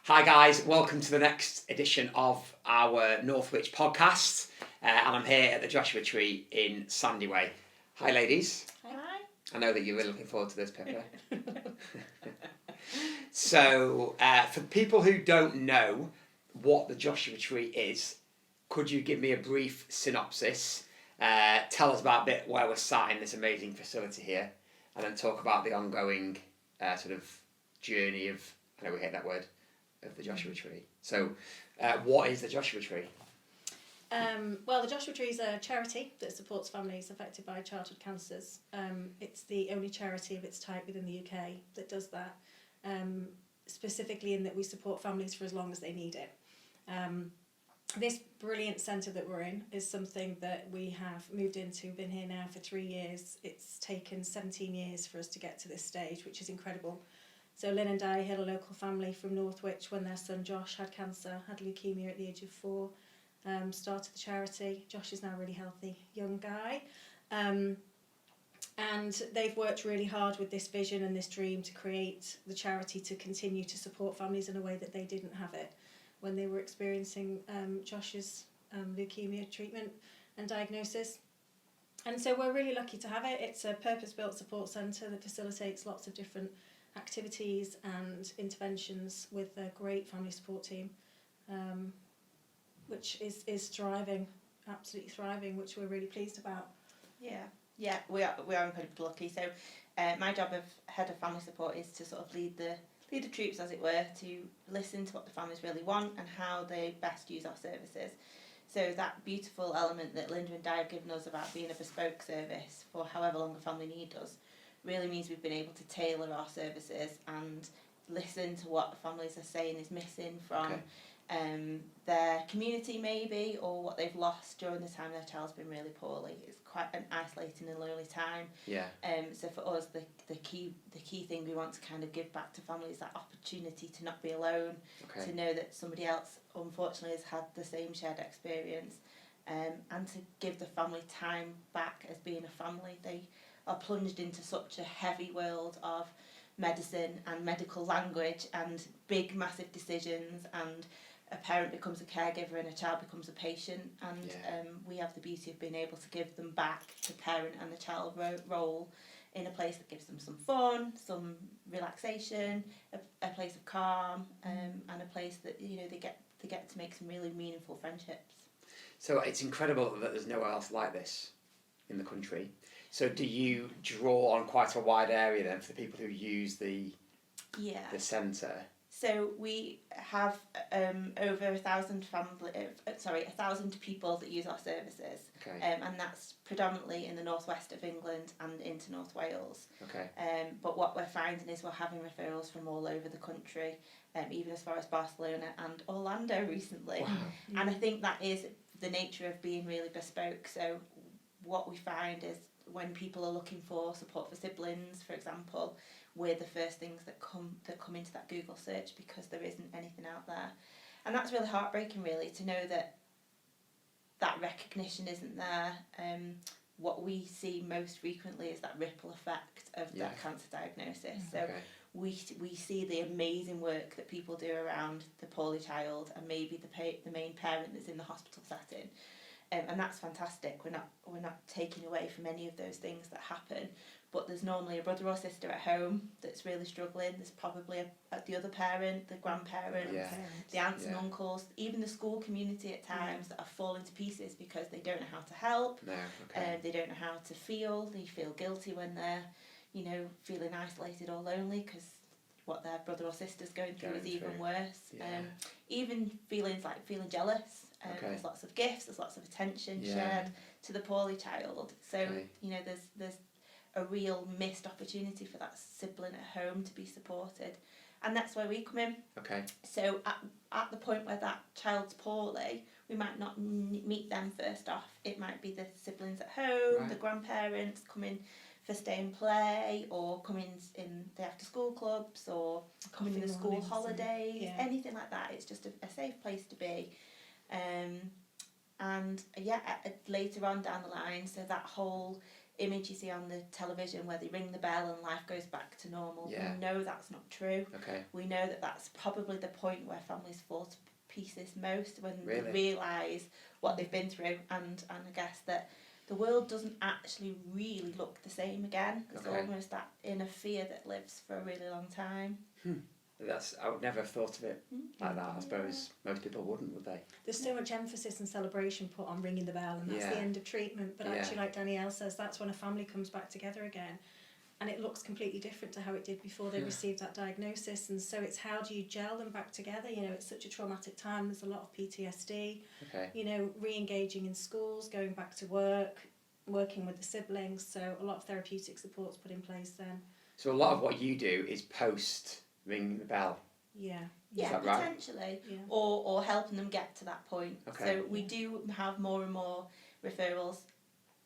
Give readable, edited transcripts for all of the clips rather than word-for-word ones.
Hi guys, welcome to the next edition of our Northwich Podcast, and I'm here at the Joshua Tree in Sandyway. Hi ladies. Hi. I know that you were looking forward to this, Pippa. So, for people who don't know what the Joshua Tree is, could you give me a brief synopsis? Tell us about a bit where we're sat in this amazing facility here, and then talk about the ongoing sort of journey of, I know we hate that word, of the Joshua Tree. So, what is the Joshua Tree? Well, the Joshua Tree is a charity that supports families affected by childhood cancers. It's the only charity of its type within the UK that does that, specifically in that we support families for as long as they need it. This brilliant centre that we're in is something that we have moved into, been here now for 3 years. It's taken 17 years for us to get to this stage, which is incredible. So Lynn and Di had a local family from Northwich when their son Josh had cancer, had leukaemia at the age of 4, started the charity. Josh is now a really healthy young guy. And they've worked really hard with this vision and this dream to create the charity to continue to support families in a way that they didn't have it when they were experiencing Josh's leukaemia treatment and diagnosis. And so we're really lucky to have it. It's a purpose-built support centre that facilitates lots of different activities and interventions with a great family support team, which is thriving, absolutely thriving, which we're really pleased about. Yeah, we are incredibly lucky. So my job of head of family support is to sort of lead the troops, as it were, to listen to what the families really want and how they best use our services. So that beautiful element that Linda and Di have given us about being a bespoke service for however long a family need us really means we've been able to tailor our services and listen to what families are saying is missing from their community maybe, or what they've lost during the time their child's been really poorly. It's quite an isolating and lonely time. Yeah. So for us, the key thing we want to kind of give back to families is that opportunity to not be alone, to know that somebody else unfortunately has had the same shared experience, and to give the family time back as being a family. They are plunged into such a heavy world of medicine and medical language and big massive decisions, and a parent becomes a caregiver and a child becomes a patient, and we have the beauty of being able to give them back the parent and the child role in a place that gives them some fun, some relaxation, a place of calm, and a place that they get to make some really meaningful friendships. So it's incredible that there's nowhere else like this in the country. So do you draw on quite a wide area then for the people who use the centre? So we have over 1,000 people that use our services, and that's predominantly in the northwest of England and into North Wales. But what we're finding is we're having referrals from all over the country, even as far as Barcelona and Orlando recently. Wow. And I think that is the nature of being really bespoke. So what we find is when people are looking for support for siblings, for example, we're the first things that come into that Google search because there isn't anything out there. And that's really heartbreaking, really, to know that recognition isn't there. What we see most frequently is that ripple effect of that cancer diagnosis. So we see the amazing work that people do around the poorly child and maybe the main parent that's in the hospital setting. And that's fantastic. We're not taking away from any of those things that happen, but there's normally a brother or sister at home that's really struggling. There's probably the other parent, the grandparent, the aunts and uncles, even the school community at times that are falling to pieces because they don't know how to help. They don't know how to feel. They feel guilty when they're, feeling isolated or lonely because what their brother or sister's going through is even worse. Even feelings like feeling jealous. There's lots of gifts, there's lots of attention shared to the poorly child. So, there's a real missed opportunity for that sibling at home to be supported. And that's where we come in. So at the point where that child's poorly, we might not meet them first off. It might be the siblings at home, the grandparents coming for stay and play, or coming in the after school clubs, or coming in the school holidays, anything like that. It's just a safe place to be. And later on down the line, so that whole image you see on the television where they ring the bell and life goes back to normal. Yeah. We know that's not true. Okay. We know that that's probably the point where families fall to pieces most, when Really? they realise what they've been through, and I guess that the world doesn't actually really look the same again. There's almost that inner fear that lives for a really long time. I would never have thought of it like that. I suppose most people wouldn't, would they? There's so much emphasis and celebration put on ringing the bell, and that's the end of treatment. But actually, like Danielle says, that's when a family comes back together again, and it looks completely different to how it did before they received that diagnosis. And so it's, how do you gel them back together? You know, it's such a traumatic time. There's a lot of PTSD. Okay. You know, re-engaging in schools, going back to work, working with the siblings. So a lot of therapeutic support's put in place then. So a lot of what you do is post ringing the bell. Yeah. Yeah, that right? potentially. Yeah. Or helping them get to that point. Okay. So we do have more and more referrals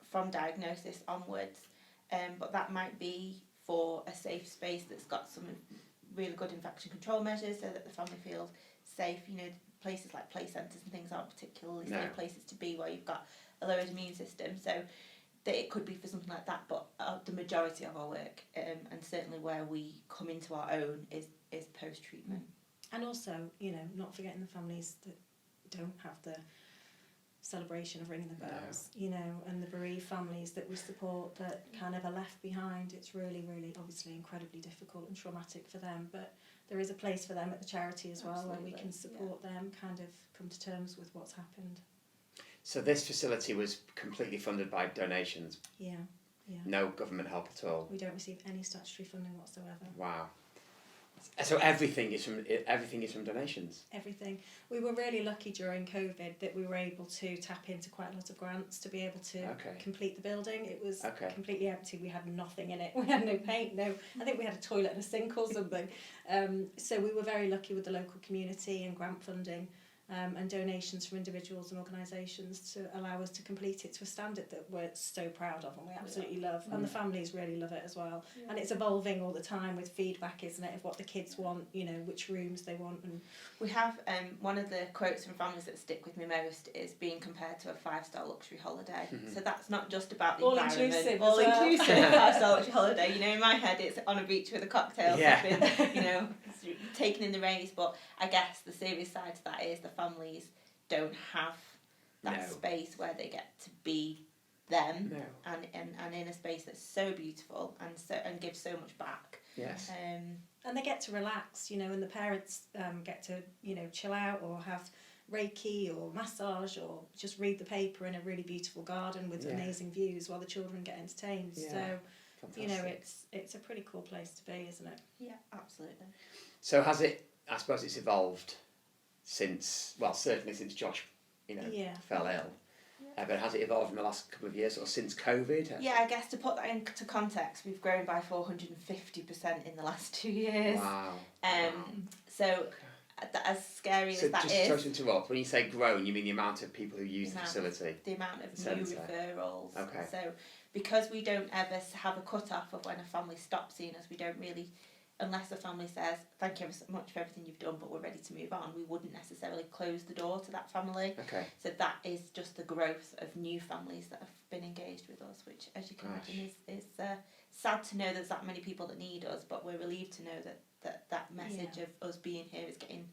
from diagnosis onwards, but that might be for a safe space that's got some really good infection control measures so that the family feels safe. You know, places like play centres and things aren't particularly safe places to be where you've got a lowered immune system. So that it could be for something like that, but the majority of our work, and certainly where we come into our own, is post-treatment. And also, you know, not forgetting the families that don't have the celebration of ringing the bells, you know, and the bereaved families that we support that kind of are left behind. It's really, really, obviously incredibly difficult and traumatic for them, but there is a place for them at the charity as well, where we can support them kind of come to terms with what's happened. So this facility was completely funded by donations? Yeah. No government help at all? We don't receive any statutory funding whatsoever. Wow. So everything is from donations? Everything. We were really lucky during COVID that we were able to tap into quite a lot of grants to be able to complete the building. It was completely empty. We had nothing in it. We had no paint, I think we had a toilet and a sink or something. So we were very lucky with the local community and grant funding. And donations from individuals and organisations to allow us to complete it to a standard that we're so proud of and we absolutely love. And the families really love it as well. Yeah. And it's evolving all the time with feedback, isn't it, of what the kids want, you know, which rooms they want. And we have one of the quotes from families that stick with me most is being compared to a 5-star luxury holiday. So that's not just about the environment. All-inclusive 5-star luxury holiday. You know, in my head it's on a beach with a cocktail, sipping, you know, taking in the rays. But I guess the serious side to that is the families don't have that space where they get to be them and in a space that's so beautiful and gives so much back. Yes. And they get to relax, you know, and the parents get to, you know, chill out or have Reiki or massage or just read the paper in a really beautiful garden with amazing views while the children get entertained. Yeah. So, fantastic. You know, it's a pretty cool place to be, isn't it? Yeah, absolutely. So has it, I suppose it's evolved since, well, certainly since Josh, you know, fell ill. But has it evolved in the last couple of years or since COVID? Yeah, I guess to put that into context, we've grown by 450% in the last 2 years. Wow. So as scary as that is... So just to interrupt, when you say grown, you mean the amount of people who use the facility? The amount of new referrals. Okay. So because we don't ever have a cut-off of when a family stops seeing us, we don't really... Unless a family says, thank you so much for everything you've done, but we're ready to move on, we wouldn't necessarily close the door to that family. Okay. So that is just the growth of new families that have been engaged with us, which, as you can imagine, is sad to know there's that many people that need us, but we're relieved to know that message of us being here is getting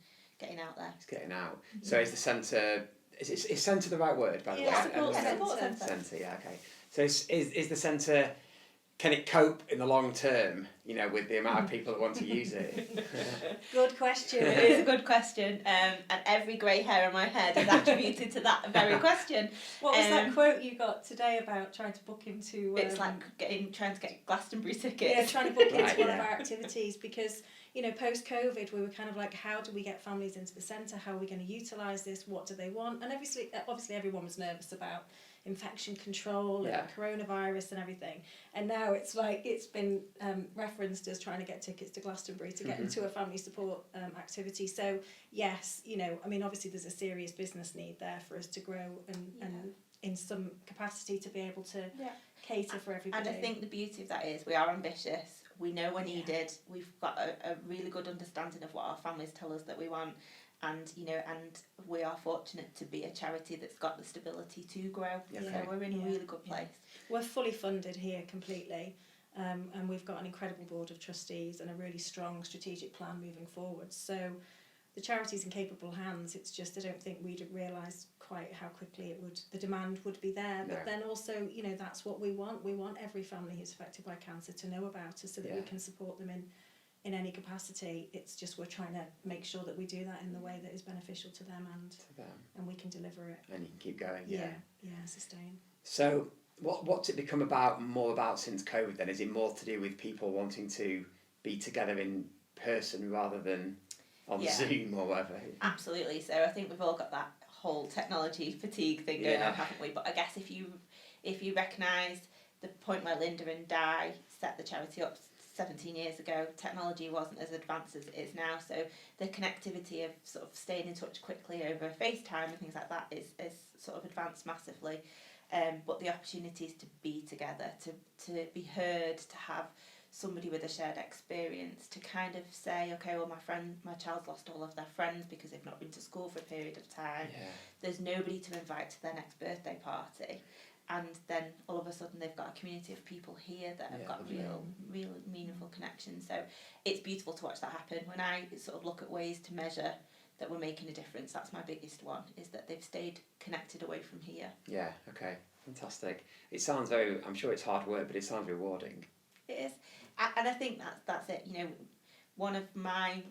out there. It's getting out. So is the centre... Is centre the right word, by the way? Support centre. Centre, yeah, okay. So is the centre... Can it cope in the long term, you know, with the amount of people that want to use it? Good question. It is a good question, and every grey hair on my head is attributed to that very question. What was that quote you got today about trying to book into... it's like trying to get Glastonbury tickets. Yeah, trying to book into one of our activities because, you know, post-COVID we were kind of like, how do we get families into the centre? How are we going to utilise this? What do they want? And obviously everyone was nervous about infection control and coronavirus and everything, and now it's like it's been referenced as trying to get tickets to Glastonbury to get into a family support activity. So yes, you know, I mean, obviously there's a serious business need there for us to grow and in some capacity to be able to cater for everybody. And I think the beauty of that is we are ambitious, we know we're needed, we've got a really good understanding of what our families tell us that we want, And we are fortunate to be a charity that's got the stability to grow. Yeah. So we're in a really good place. We're fully funded here completely, and we've got an incredible board of trustees and a really strong strategic plan moving forward. So the charity's in capable hands. It's just I don't think we'd realise quite how quickly the demand would be there. But then also, that's what we want. We want every family who's affected by cancer to know about us so that we can support them in any capacity. It's just we're trying to make sure that we do that in the way that is beneficial to them and we can deliver it. And you can keep going. Sustain. So what's it become more about since COVID then? Is it more to do with people wanting to be together in person rather than on Zoom or whatever? Absolutely. So I think we've all got that whole technology fatigue thing going on, haven't we? But I guess if you recognise the point where Linda and Di set the charity up 17 years ago, technology wasn't as advanced as it is now, so the connectivity of sort of staying in touch quickly over FaceTime and things like that is sort of advanced massively. But the opportunities to be together, to be heard, to have somebody with a shared experience, to kind of say, okay, well, my child's lost all of their friends because they've not been to school for a period of time. There's nobody to invite to their next birthday party. And then all of a sudden they've got a community of people here that have got real meaningful connections. So it's beautiful to watch that happen. When I sort of look at ways to measure that we're making a difference, that's my biggest one, is that they've stayed connected away from here. Yeah, okay, fantastic. It sounds I'm sure it's hard work, but it sounds rewarding. It is. And I think that's it. One of my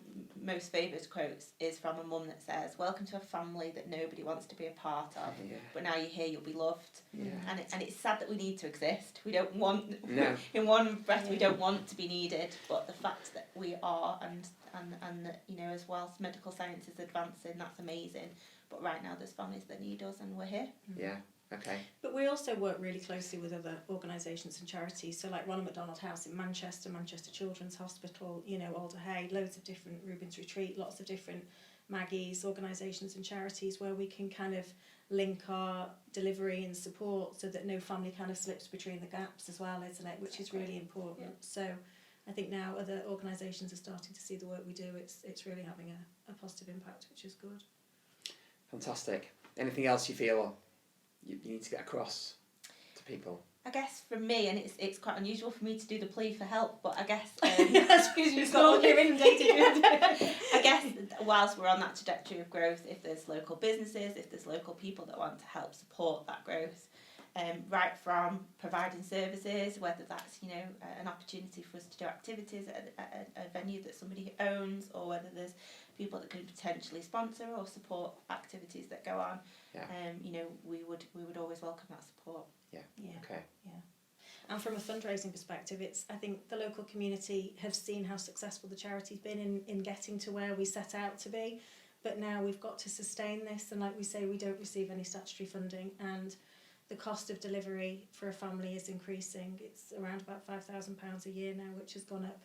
most favourite quotes is from a mum that says, "Welcome to a family that nobody wants to be a part of, but now you're here, you'll be loved." And it's sad that we need to exist. We don't want, in one breath, we don't want to be needed, but the fact that we are, and that, as whilst medical science is advancing, that's amazing. But right now there's families that need us and we're here. Yeah. Okay. But we also work really closely with other organisations and charities, so like Ronald McDonald House in Manchester Children's Hospital, Alder Hey, loads of different Rubens Retreat, lots of different Maggie's, organisations and charities where we can kind of link our delivery and support so that no family kind of slips between the gaps as well, isn't it? Which is really important. Yeah. So I think now other organisations are starting to see the work we do. It's really having a positive impact, which is good. Fantastic. Anything else you feel you need to get across to people? I guess for me, and it's quite unusual for me to do the plea for help, but I guess that's because you've got all your inundated. I guess whilst we're on that trajectory of growth, if there's local businesses, if there's local people that want to help support that growth, right from providing services, whether that's an opportunity for us to do activities at a venue that somebody owns, or whether there's people that can potentially sponsor or support activities that go on. We would always welcome that support. Okay. And from a fundraising perspective, I think the local community have seen how successful the charity's been in getting to where we set out to be, but now we've got to sustain this, and like we say, we don't receive any statutory funding, and the cost of delivery for a family is increasing. It's around about £5,000 a year now, which has gone up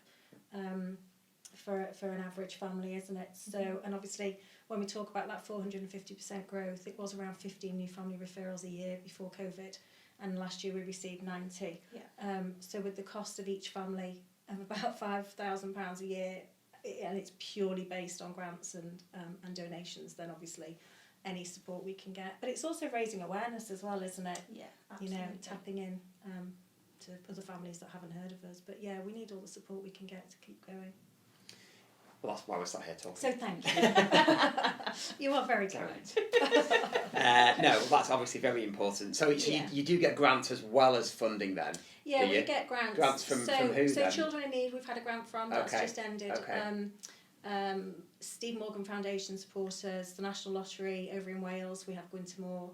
for an average family, isn't it? So, and obviously when we talk about that 450% growth, it was around 15 new family referrals a year before COVID, and last year we received 90. So with the cost of each family of about £5,000 a year, and it's purely based on grants and donations, then obviously any support we can get. But it's also raising awareness as well, isn't it? Yeah, absolutely. Tapping in to other families that haven't heard of us. But yeah, we need all the support we can get to keep going. Well, that's why we're sat here talking. So thank you. You are very kind. No, that's obviously very important. So you do get grants as well as funding then? Yeah, we get grants. Grants from who So then? Children in Need, we've had a grant from, that's just ended. Okay. Steve Morgan Foundation support us, the National Lottery over in Wales, we have Gwyntamore,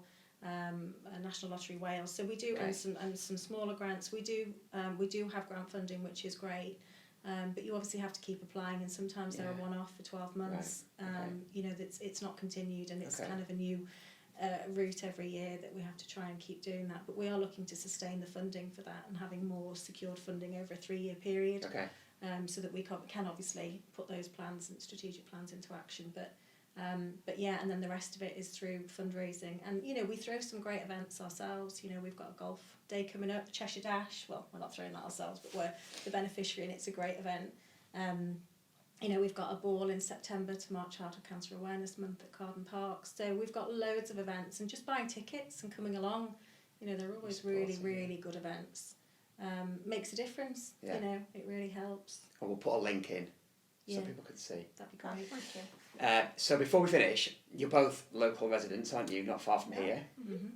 National Lottery Wales. So we do, and some smaller grants. We do have grant funding, which is great. But you obviously have to keep applying, and sometimes they're a one-off for 12 months. Right. It's not continued, and it's kind of a new route every year that we have to try and keep doing that. But we are looking to sustain the funding for that and having more secured funding over a 3-year period. So that we can obviously put those plans and strategic plans into action. But yeah, and then the rest of it is through fundraising. And, we throw some great events ourselves. We've got a golf day coming up, the Cheshire Dash. Well, we're not throwing that ourselves, but we're the beneficiary, and it's a great event. we've got a ball in September to mark Childhood Cancer Awareness Month at Carden Park. So we've got loads of events, and just buying tickets and coming along, they're always really good events. Makes a difference. Yeah. It really helps. And we'll put a link in so Yeah. people can see. That'd be great. Thank you. So before we finish, you're both local residents, aren't you? Not far from here. Mm-hmm.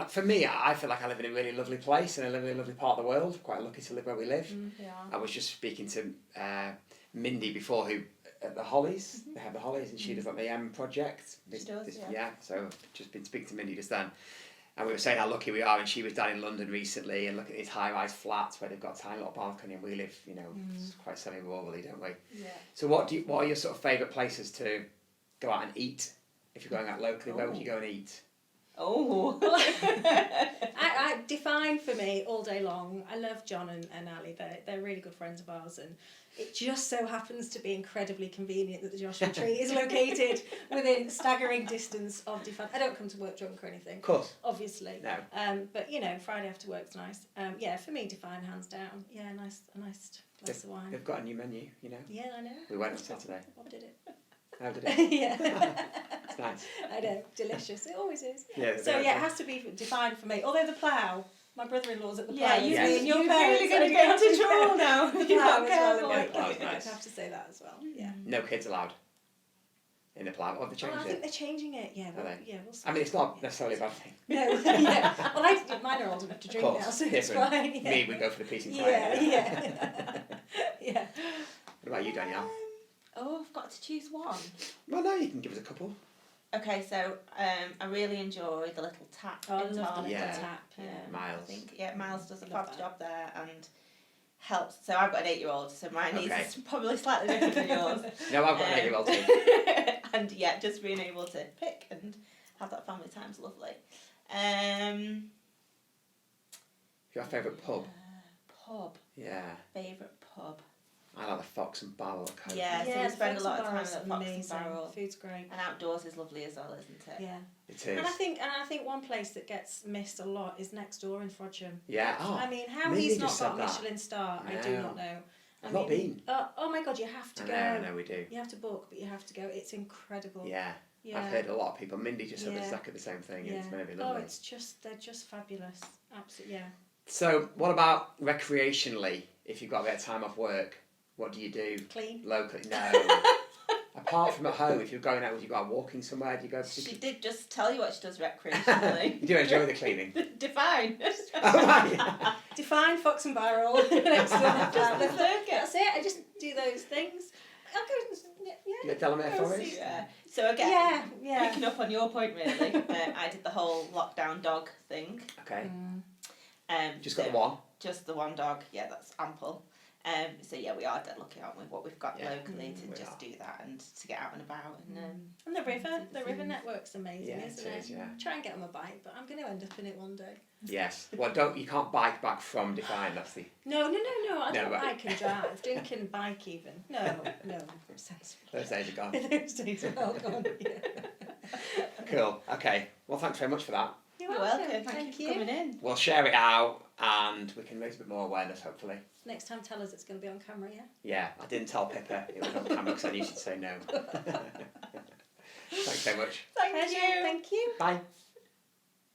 For me, I feel like I live in a really lovely place and I live in a lovely part of the world. Quite lucky to live where we live. Yeah. I was just speaking to Mindy before, who at the Hollies. They have the Hollies, and she does like the M project. She does, yeah. Yeah. So I've just been speaking to Mindy just then, and we were saying how lucky we are. And she was down in London recently, and look at these high-rise flats where they've got a tiny little balcony, and we live, it's quite semi-rurally, don't we? Yeah. So what are your sort of favourite places to go out and eat? If you're going out locally, where would you go and eat? Oh. I define for me all day long. I love John and Ali. They're really good friends of ours, and it just so happens to be incredibly convenient that the Joshua Tree is located within staggering distance of Define. I don't come to work drunk or anything. Of course. Obviously. No. But Friday after work's nice. For me, Define hands down. Yeah, a nice glass of wine. They've got a new menu, Yeah, I know. We went on Saturday. What did it? How did it? Yeah. It's nice. I know, delicious. It always is. Yeah. So it has to be Defined for me. Although the plough, my brother-in-law's at the plough. Yeah, Yes. you're really going to go into trouble now. The You're plough not as well. careful. Yeah, the plough's nice. I have to say that as well. Yeah. No kids allowed in the plough. Oh, they Well, changed I think it. they're changing it. Yeah. Are they? We'll see. I mean, it's not necessarily a bad thing. No. Yeah. Well, mine are old enough to drink Of course, now, so it's different. fine. Yeah. Me, we go for the peace and quiet. Yeah. Yeah. What about you, Danielle? I've got to choose one. Well, no, you can give us a couple. Okay, so I really enjoy the little tap. Oh, I in love the Tarn. little Yeah. tap. Yeah. Miles. I think Miles does a Love fab that. job there and helps. So I've got an 8-year-old, so my needs Okay. is probably slightly different than yours. No, I've got an 8-year-old too. And just being able to pick and have that family time's lovely. Your favourite pub? Pub. Yeah. Favourite pub. I like the Fox and Barrel at Cope. Yeah, so we the spend a Fox lot and of time Barrel's at Fox and amazing. Barrel. Food's great. And outdoors is lovely as well, isn't it? Yeah. It is. And I think one place that gets missed a lot is next door in Frodsham. Yeah. Oh, I mean, how Mindy he's just not said got a that. Michelin star, I do No. not know. I've not been. Oh my God, you have to go. I know, we do. You have to book, but you have to go. It's incredible. Yeah. Yeah. I've heard a lot of people. Mindy just said Yeah. exactly the same thing. Yeah. It's going to be Oh, lovely. they're just fabulous. Absolutely, yeah. So, what about recreationally? If you've got a bit of time off work, what do you do Clean. locally? No. Apart from at home, if you're going out, would you go out walking somewhere? Do you go? She did just tell you what she does recreationally. You do enjoy the cleaning. Define. Oh, right. Define Fox and Barrel. Next door. Just the circuit. That's it. I just do those things. I'll go. The Delamere Forest? Yeah. So again, Yeah. picking up on your point really, I did the whole lockdown dog thing. Okay. Just So got the one. Just the one dog. Yeah, that's ample. So we are dead lucky, aren't we? What we've got Yeah. locally to We just are. do that and to get out and about and And the river network's amazing, Yeah, it isn't it? is, yeah. Try and get on a bike, but I'm going to end up in it one day. Yes. Well, you can't bike back from Define. That's the. No. I don't but- bike and drive. Drinking bike even. No. Sensible. Those days are gone. Those days are all gone. Yeah. Cool. Okay. Well, thanks very much for that. You're You're welcome. Thank you for coming in. We'll share it out and we can raise a bit more awareness, hopefully. Next time, tell us it's going to be on camera, yeah? Yeah, I didn't tell Pippa it was on camera because I knew she'd say no. Thanks so much. Thank Pleasure. you. Thank you. Bye.